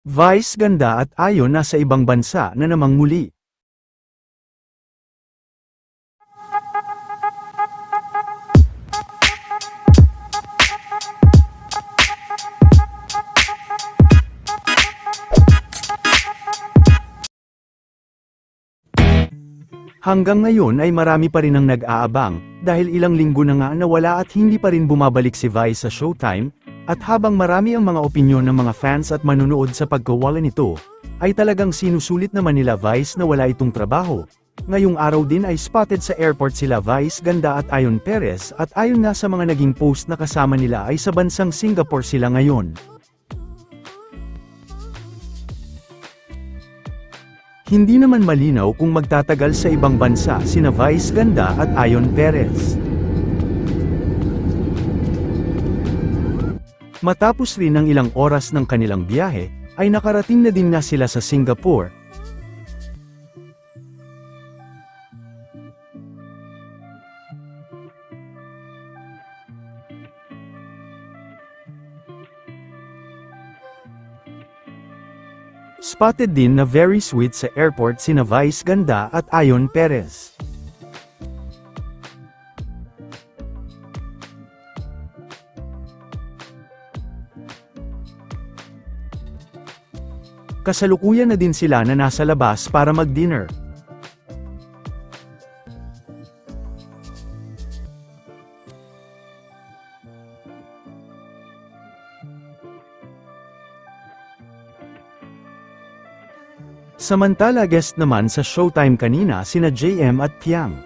Vice Ganda at Ayon nasa ibang bansa na namang muli. Hanggang ngayon ay marami pa rin ang nag-aabang, dahil ilang linggo na nga nawala at hindi pa rin bumabalik si Vice sa Showtime, at habang marami ang mga opinyon ng mga fans at manunood sa pagkawala nito, ay talagang sinusulit naman nila Vice na wala itong trabaho. Ngayong araw din ay spotted sa airport sila Vice Ganda at Ayon Perez at ayon nga sa mga naging post na kasama nila ay sa bansang Singapore sila ngayon. Hindi naman malinaw kung magtatagal sa ibang bansa sina Vice Ganda at Ayon Perez. Matapos rin ang ilang oras ng kanilang biyahe, ay nakarating na din na sila sa Singapore. Spotted din na very sweet sa airport sina Vice Ganda at Ayon Perez. Kasalukuyan na din sila na nasa labas para mag-dinner. Samantala guest naman sa Showtime kanina sina JM at Piang.